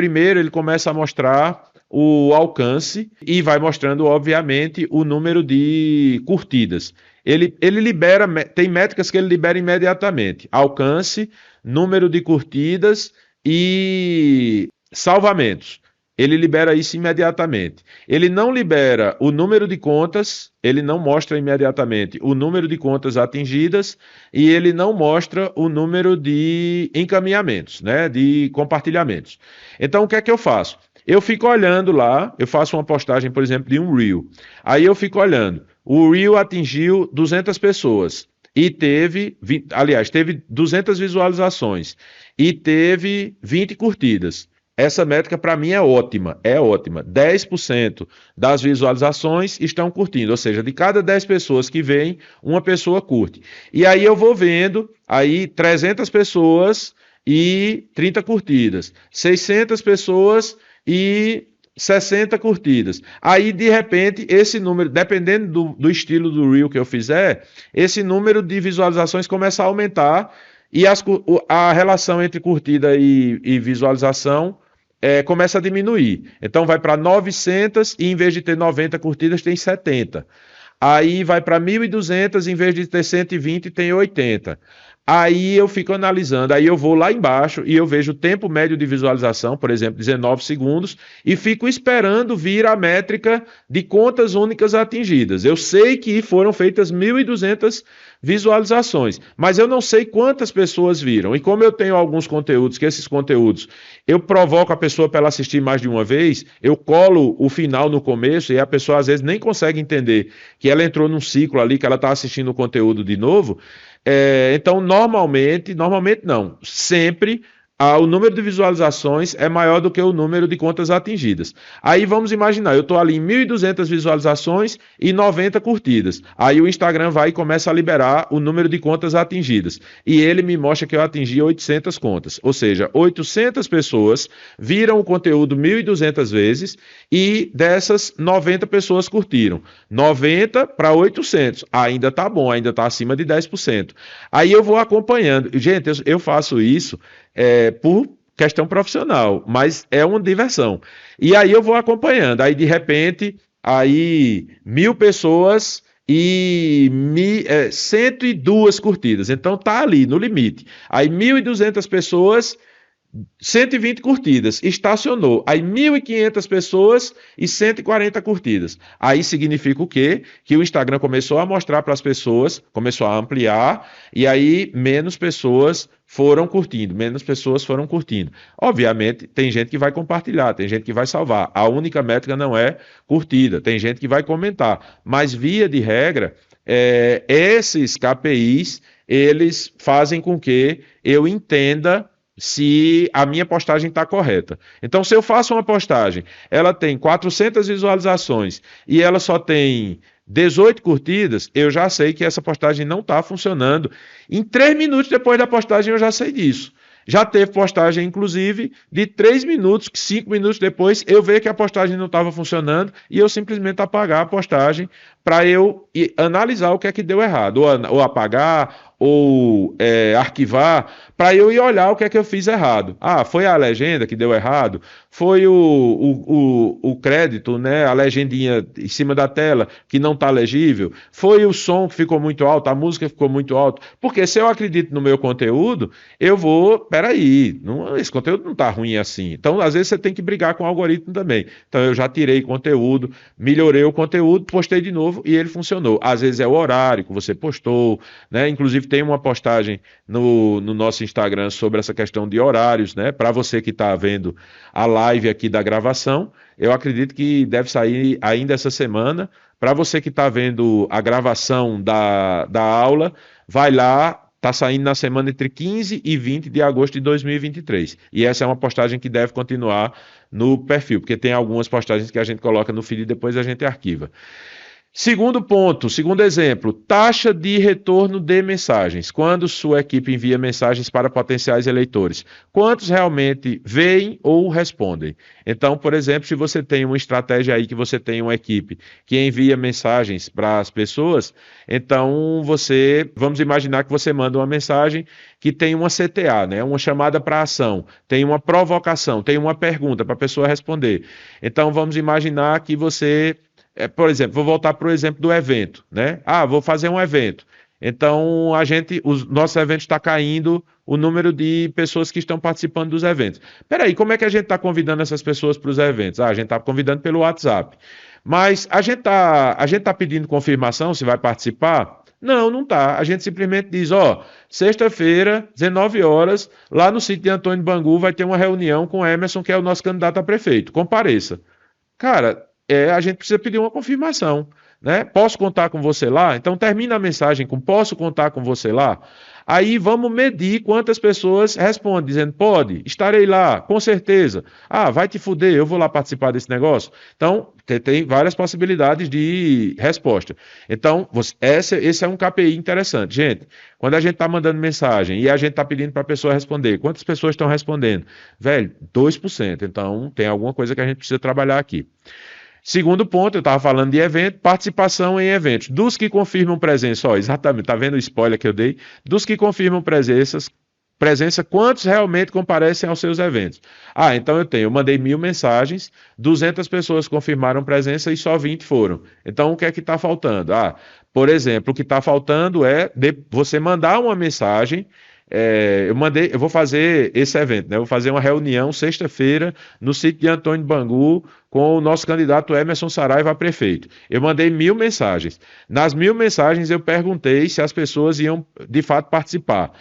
começa a mostrar o alcance e vai mostrando, obviamente, o número de curtidas. Ele libera, tem métricas que ele libera imediatamente: alcance, número de curtidas e salvamentos. Ele libera isso imediatamente. Ele não libera o número de contas, ele não mostra imediatamente o número de contas atingidas e ele não mostra o número de encaminhamentos, né, de compartilhamentos. Então, o que é que eu faço? Eu fico olhando lá, eu faço uma postagem, por exemplo, de um Reel. Aí eu fico olhando. O Reel atingiu 200 pessoas e teve 200 visualizações e teve 20 curtidas. Essa métrica para mim é ótima, é ótima. 10% das visualizações estão curtindo, ou seja, de cada 10 pessoas que vêm, uma pessoa curte. E aí eu vou vendo, aí 300 pessoas e 30 curtidas, 600 pessoas e 60 curtidas. Aí, de repente, esse número, dependendo do estilo do Reel que eu fizer, esse número de visualizações começa a aumentar e a relação entre curtida e visualização começa a diminuir. Então vai para 900 e em vez de ter 90 curtidas tem 70. Aí vai para 1.200, em vez de ter 120 tem 80. Aí eu fico analisando, aí eu vou lá embaixo e eu vejo o tempo médio de visualização, por exemplo, 19 segundos, e fico esperando vir a métrica de contas únicas atingidas. Eu sei que foram feitas 1.200 visualizações, mas eu não sei quantas pessoas viram. E como eu tenho alguns conteúdos, que esses conteúdos eu provoco a pessoa para ela assistir mais de uma vez, eu colo o final no começo e a pessoa às vezes nem consegue entender que ela entrou num ciclo ali, que ela está assistindo o conteúdo de novo. Então, normalmente não, sempre o número de visualizações é maior do que o número de contas atingidas. Aí vamos imaginar, eu estou ali em 1.200 visualizações e 90 curtidas. Aí o Instagram vai e começa a liberar o número de contas atingidas. E ele me mostra que eu atingi 800 contas. Ou seja, 800 pessoas viram o conteúdo 1.200 vezes e dessas 90 pessoas curtiram. 90 para 800. Ainda está bom, ainda está acima de 10%. Aí eu vou acompanhando. Gente, eu faço isso por questão profissional, mas é uma diversão. E aí eu vou acompanhando. Aí de repente, aí 1.000 pessoas e 102 curtidas. Então tá ali no limite. Aí 1.200 pessoas, 120 curtidas, estacionou. Aí 1.500 pessoas e 140 curtidas. Aí significa o quê? Que o Instagram começou a mostrar para as pessoas, começou a ampliar, e aí menos pessoas foram curtindo, menos pessoas foram curtindo. Obviamente, tem gente que vai compartilhar, tem gente que vai salvar. A única métrica não é curtida, tem gente que vai comentar. Mas, via de regra, esses KPIs, eles fazem com que eu entenda se a minha postagem está correta. Então, se eu faço uma postagem, ela tem 400 visualizações e ela só tem 18 curtidas, eu já sei que essa postagem não está funcionando. Em 3 minutos depois da postagem, eu já sei disso. Já teve postagem, inclusive, de 3 minutos, 5 minutos depois, eu ver que a postagem não estava funcionando e eu simplesmente apagar a postagem para eu analisar o que é que deu errado, ou apagar, ou arquivar, para eu ir olhar o que é que eu fiz errado. Ah, foi a legenda que deu errado? Foi o crédito, né, a legendinha em cima da tela que não está legível? Foi o som que ficou muito alto, a música ficou muito alto? Porque se eu acredito no meu conteúdo, eu vou, peraí, esse conteúdo não está ruim assim. Então, às vezes, você tem que brigar com o algoritmo também. Então, eu já tirei conteúdo, melhorei o conteúdo, postei de novo e ele funcionou. Às vezes é o horário que você postou, né? Inclusive, tem uma postagem no nosso Instagram sobre essa questão de horários, né? Para você que está vendo a live aqui da gravação, eu acredito que deve sair ainda essa semana. Para você que está vendo a gravação da aula, vai lá. Está saindo na semana entre 15 e 20 de agosto de 2023. E essa é uma postagem que deve continuar no perfil, porque tem algumas postagens que a gente coloca no feed e depois a gente arquiva. Segundo ponto, segundo exemplo, taxa de retorno de mensagens. Quando sua equipe envia mensagens para potenciais eleitores, quantos realmente veem ou respondem? Então, por exemplo, se você tem uma estratégia aí que você tem uma equipe que envia mensagens para as pessoas, então vamos imaginar que você manda uma mensagem que tem uma CTA, né, uma chamada para ação, tem uma provocação, tem uma pergunta para a pessoa responder. Então, vamos imaginar que você por exemplo, vou voltar para o exemplo do evento, né? Ah, vou fazer um evento. Então, o nosso evento está caindo o número de pessoas que estão participando dos eventos. Peraí, como é que a gente está convidando essas pessoas para os eventos? Ah, a gente está convidando pelo WhatsApp. Mas a gente tá pedindo confirmação se vai participar? Não, não tá. A gente simplesmente diz, sexta-feira, 19 horas, lá no sítio de Antônio Bangu vai ter uma reunião com o Emerson, que é o nosso candidato a prefeito. Compareça. Cara, a gente precisa pedir uma confirmação, né? Posso contar com você lá? Então termina a mensagem com posso contar com você lá? Aí vamos medir quantas pessoas respondem, dizendo pode, estarei lá, com certeza. Ah, vai te fuder, eu vou lá participar desse negócio. Então, tem várias possibilidades de resposta. Então, esse é um KPI interessante. Gente, quando a gente está mandando mensagem e a gente está pedindo para a pessoa responder, quantas pessoas estão respondendo? Velho, 2%. Então, tem alguma coisa que a gente precisa trabalhar aqui. Segundo ponto, eu estava falando de evento, participação em eventos. Dos que confirmam presença, exatamente, tá vendo o spoiler que eu dei? Dos que confirmam presença, quantos realmente comparecem aos seus eventos? Ah, então eu mandei 1.000 mensagens, 200 pessoas confirmaram presença e só 20 foram. Então o que é que está faltando? Ah, por exemplo, o que está faltando é você mandar uma mensagem. Eu vou fazer esse evento, né? Eu vou fazer uma reunião sexta-feira no sítio de Antônio Bangu com o nosso candidato Emerson Saraiva a prefeito. Eu mandei 1.000 mensagens. Nas 1.000 mensagens eu perguntei se as pessoas iam de fato participar.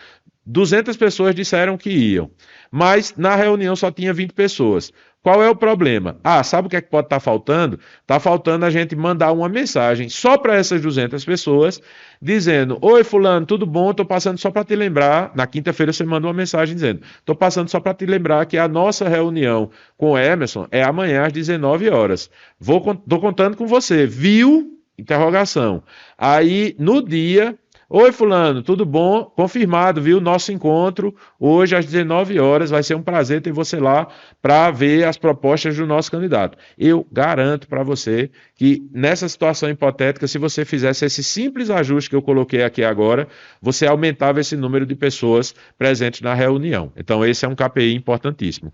200 pessoas disseram que iam, mas na reunião só tinha 20 pessoas. Qual é o problema? Sabe o que é que pode estar faltando? Está faltando a gente mandar uma mensagem só para essas 200 pessoas, dizendo: Oi, fulano, tudo bom? Estou passando só para te lembrar. Na quinta-feira você manda uma mensagem dizendo: Estou passando só para te lembrar que a nossa reunião com o Emerson é amanhã às 19 horas. Estou contando com você. Viu? Interrogação. Aí, no dia... Oi, fulano, tudo bom? Confirmado, viu? Nosso encontro hoje às 19 horas. Vai ser um prazer ter você lá para ver as propostas do nosso candidato. Eu garanto para você que nessa situação hipotética, se você fizesse esse simples ajuste que eu coloquei aqui agora, você aumentava esse número de pessoas presentes na reunião. Então, esse é um KPI importantíssimo.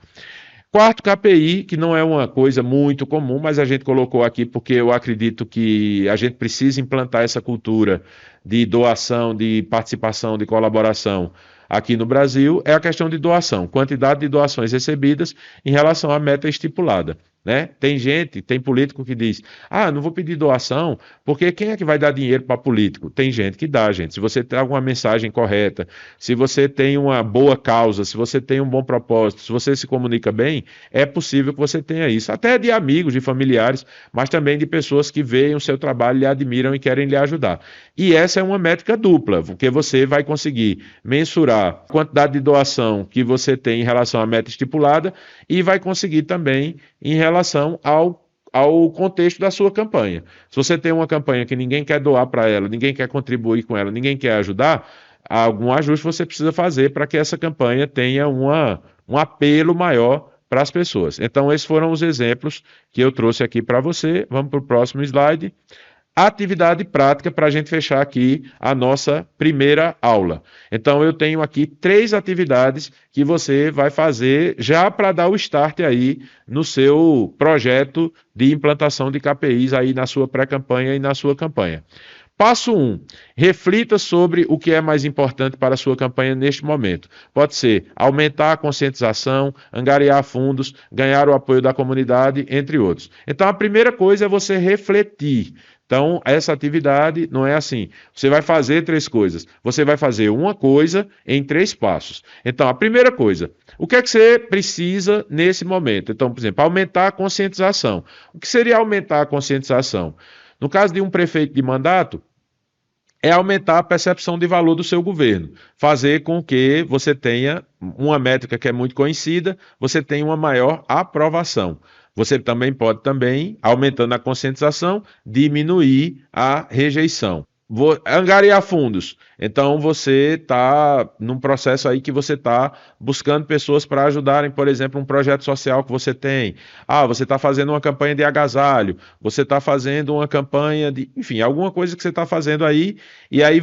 Quarto KPI, que não é uma coisa muito comum, mas a gente colocou aqui porque eu acredito que a gente precisa implantar essa cultura de doação, de participação, de colaboração aqui no Brasil, é a questão de doação, quantidade de doações recebidas em relação à meta estipulada. Né? Tem político que diz: não vou pedir doação, porque quem é que vai dar dinheiro para político? Tem gente que dá, gente. Se você tem alguma mensagem correta, se você tem uma boa causa, se você tem um bom propósito, se você se comunica bem, é possível que você tenha isso. Até de amigos, de familiares, mas também de pessoas que veem o seu trabalho, lhe admiram e querem lhe ajudar. E essa é uma métrica dupla, porque você vai conseguir mensurar a quantidade de doação que você tem em relação à meta estipulada e vai conseguir também em relação ao contexto da sua campanha. Se você tem uma campanha que ninguém quer doar para ela, ninguém quer contribuir com ela, ninguém quer ajudar, algum ajuste você precisa fazer para que essa campanha tenha um apelo maior para as pessoas. Então, esses foram os exemplos que eu trouxe aqui para você. Vamos para o próximo slide. Atividade prática para a gente fechar aqui a nossa primeira aula. Então, eu tenho aqui 3 atividades que você vai fazer já para dar o start aí no seu projeto de implantação de KPIs aí na sua pré-campanha e na sua campanha. Passo 1. Reflita sobre o que é mais importante para a sua campanha neste momento. Pode ser aumentar a conscientização, angariar fundos, ganhar o apoio da comunidade, entre outros. Então, a primeira coisa é você refletir. Então, essa atividade não é assim. Você vai fazer 3 coisas. Você vai fazer uma coisa em 3 passos. Então, a primeira coisa, o que é que você precisa nesse momento? Então, por exemplo, aumentar a conscientização. O que seria aumentar a conscientização? No caso de um prefeito de mandato, é aumentar a percepção de valor do seu governo, fazer com que você tenha uma métrica que é muito conhecida, você tenha uma maior aprovação. Você também pode, aumentando a conscientização, diminuir a rejeição. Angariar fundos. Então você está num processo aí que você está buscando pessoas para ajudarem, por exemplo, um projeto social que você tem. Você está fazendo uma campanha de agasalho, você está fazendo uma campanha de, enfim, alguma coisa que você está fazendo aí, e aí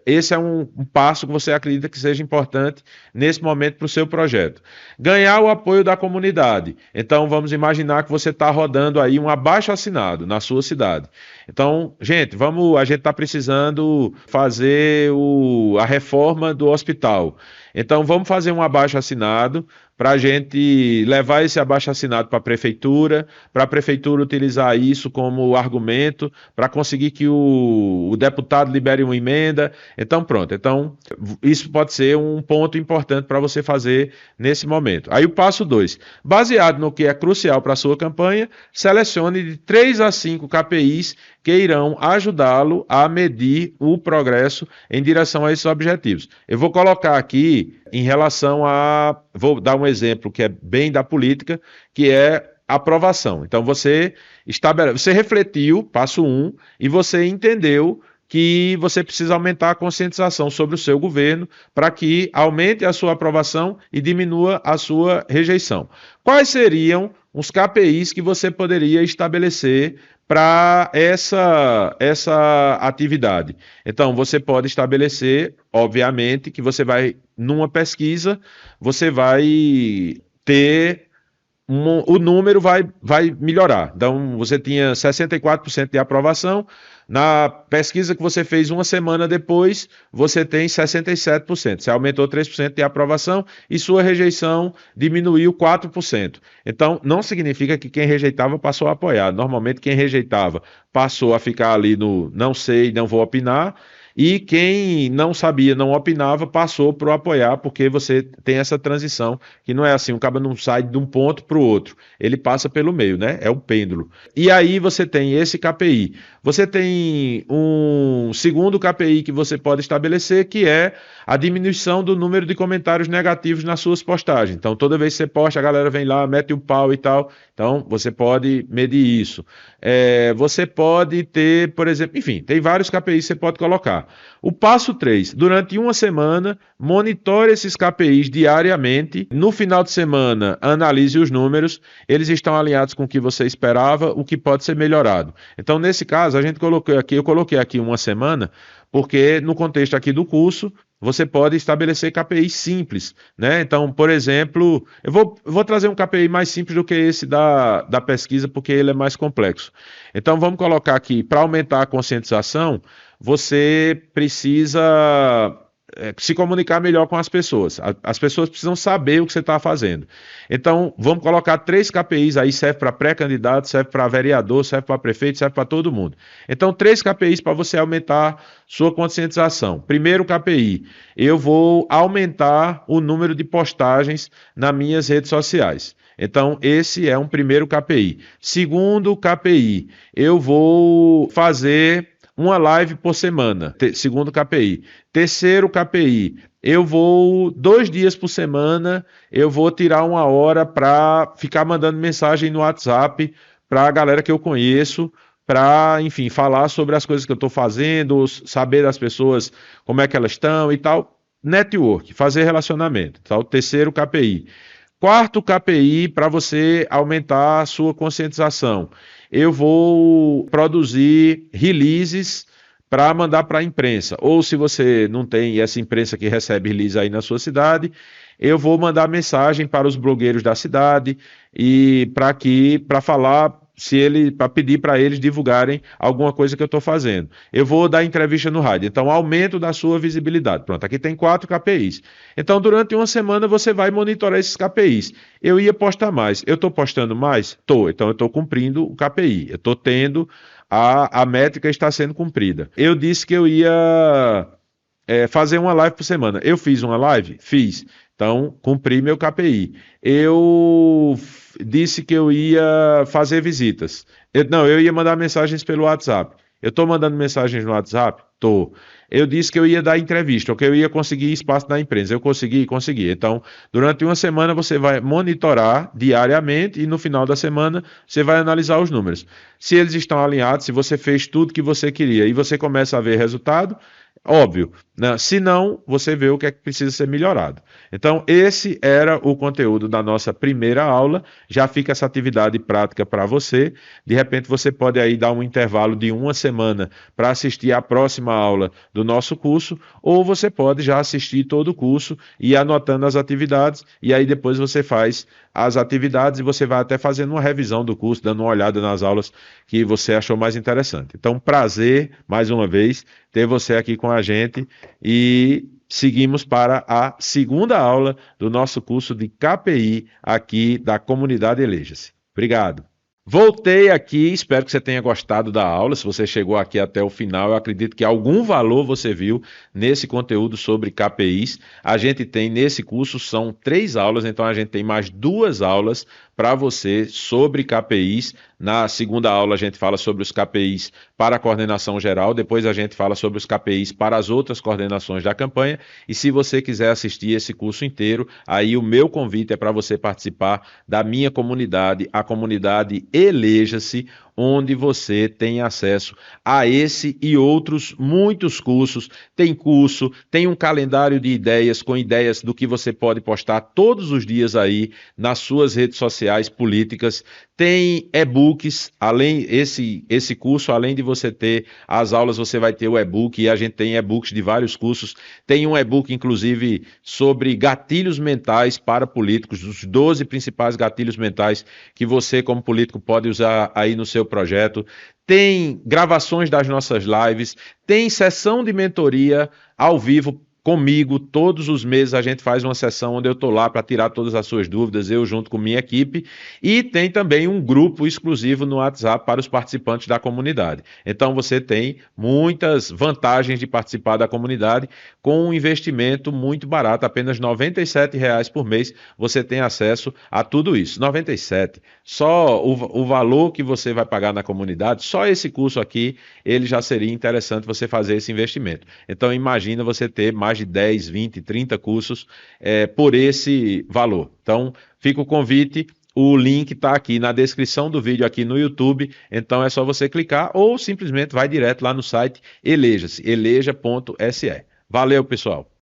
esse é um passo que você acredita que seja importante nesse momento para o seu projeto. Ganhar o apoio da comunidade. Então vamos imaginar que você está rodando aí um abaixo-assinado na sua cidade. Então, gente, a gente está precisando fazer a reforma do hospital. Então, vamos fazer um abaixo-assinado para a gente levar esse abaixo-assinado para a prefeitura utilizar isso como argumento para conseguir que o deputado libere uma emenda. Então, pronto. Então, isso pode ser um ponto importante para você fazer nesse momento. Aí o passo 2. Baseado no que é crucial para a sua campanha, selecione de 3 a 5 KPIs que irão ajudá-lo a medir o progresso em direção a esses objetivos. Eu vou colocar aqui em relação vou dar um exemplo que é bem da política, que é aprovação. Então você refletiu, passo 1, e você entendeu que você precisa aumentar a conscientização sobre o seu governo para que aumente a sua aprovação e diminua a sua rejeição. Quais seriam os KPIs que você poderia estabelecer para essa atividade? Então, você pode estabelecer, obviamente, que você vai, numa pesquisa, você vai ter o número vai melhorar. Então, você tinha 64% de aprovação. Na pesquisa que você fez uma semana depois, você tem 67%. Você aumentou 3% de aprovação e sua rejeição diminuiu 4%. Então, não significa que quem rejeitava passou a apoiar. Normalmente, quem rejeitava passou a ficar ali no não sei, não vou opinar. e quem não sabia, não opinava, passou para o apoiar, porque você tem essa transição, que não é assim, o cara não sai de um ponto para o outro, ele passa pelo meio, né? É um pêndulo. E aí você tem esse KPI. Você tem um segundo KPI que você pode estabelecer, que é a diminuição do número de comentários negativos nas suas postagens. Então, toda vez que você posta, a galera vem lá, mete o pau e tal. Então, você pode medir isso. Você pode ter, por exemplo, enfim, tem vários KPIs que você pode colocar. O passo 3, durante uma semana, monitore esses KPIs diariamente. No final de semana, analise os números. Eles estão alinhados com o que você esperava, o que pode ser melhorado. Então, nesse caso, eu coloquei aqui uma semana, porque no contexto aqui do curso, você pode estabelecer KPIs simples, né? Então, por exemplo, eu vou trazer um KPI mais simples do que esse da pesquisa, porque ele é mais complexo. Então, vamos colocar aqui, para aumentar a conscientização, você precisa se comunicar melhor com as pessoas. As pessoas precisam saber o que você está fazendo. Então, vamos colocar 3 KPIs aí, serve para pré-candidato, serve para vereador, serve para prefeito, serve para todo mundo. Então, 3 KPIs para você aumentar sua conscientização. Primeiro KPI, eu vou aumentar o número de postagens nas minhas redes sociais. Então, esse é um primeiro KPI. Segundo KPI, eu vou fazer uma live por semana, segundo KPI. Terceiro KPI, eu vou 2 dias por semana, eu vou tirar uma hora para ficar mandando mensagem no WhatsApp para a galera que eu conheço, para, enfim, falar sobre as coisas que eu estou fazendo, saber das pessoas como é que elas estão e tal. Network, fazer relacionamento, tá? O terceiro KPI. Quarto KPI para você aumentar a sua conscientização. Eu vou produzir releases para mandar para a imprensa. Ou se você não tem essa imprensa que recebe release aí na sua cidade, eu vou mandar mensagem para os blogueiros da cidade e para falar para pedir para eles divulgarem alguma coisa que eu estou fazendo. Eu vou dar entrevista no rádio. Então, aumento da sua visibilidade. Pronto, aqui tem 4 KPIs. Então, durante uma semana, você vai monitorar esses KPIs. Eu ia postar mais. Eu estou postando mais? Estou. Então, eu estou cumprindo o KPI. Eu estou tendo a métrica está sendo cumprida. Eu disse que eu ia fazer uma live por semana. Eu fiz uma live? Fiz. Então, cumpri meu KPI. Eu disse que eu ia fazer visitas. Eu ia mandar mensagens pelo WhatsApp. Eu estou mandando mensagens no WhatsApp? Estou. Eu disse que eu ia dar entrevista, ou que eu ia conseguir espaço na imprensa. Eu consegui? Consegui. Então, durante uma semana você vai monitorar diariamente e no final da semana você vai analisar os números. Se eles estão alinhados, se você fez tudo que você queria e você começa a ver resultado, óbvio, né? Se não, você vê o que é que precisa ser melhorado. Então, esse era o conteúdo da nossa primeira aula. Já fica essa atividade prática para você. De repente, você pode aí dar um intervalo de uma semana para assistir a próxima aula do nosso curso, ou você pode já assistir todo o curso e ir anotando as atividades, e aí depois você faz as atividades e você vai até fazendo uma revisão do curso, dando uma olhada nas aulas que você achou mais interessante. Então, prazer, mais uma vez, ter você aqui com a gente e seguimos para a segunda aula do nosso curso de KPI aqui da comunidade Eleja-se. Obrigado. Voltei aqui, espero que você tenha gostado da aula. Se você chegou aqui até o final, eu acredito que algum valor você viu nesse conteúdo sobre KPIs. A gente tem nesse curso, são 3 aulas, então a gente tem mais 2 aulas para você sobre KPIs. Na segunda aula a gente fala sobre os KPIs para a coordenação geral, depois a gente fala sobre os KPIs para as outras coordenações da campanha. E se você quiser assistir esse curso inteiro, aí o meu convite é para você participar da minha comunidade, a comunidade Eleja-se, onde você tem acesso a esse e outros muitos cursos. Tem curso, tem um calendário de ideias com ideias do que você pode postar todos os dias aí nas suas redes sociais políticas. Tem e-books, além esse curso, além de você ter as aulas, você vai ter o e-book, e a gente tem e-books de vários cursos. Tem um e-book, inclusive, sobre gatilhos mentais para políticos, os 12 principais gatilhos mentais que você, como político, pode usar aí no seu projeto. Tem gravações das nossas lives, tem sessão de mentoria ao vivo comigo, todos os meses a gente faz uma sessão onde eu estou lá para tirar todas as suas dúvidas, eu junto com minha equipe, e tem também um grupo exclusivo no WhatsApp para os participantes da comunidade. Então você tem muitas vantagens de participar da comunidade com um investimento muito barato, apenas R$ 97 por mês, você tem acesso a tudo isso. 97. Só o valor que você vai pagar na comunidade, só esse curso aqui, ele já seria interessante você fazer esse investimento. Então imagina você ter mais de 10, 20, 30 cursos por esse valor. Então fica o convite. O link está aqui na descrição do vídeo aqui no YouTube, então é só você clicar ou simplesmente vai direto lá no site eleja-se, eleja.se. Valeu, pessoal!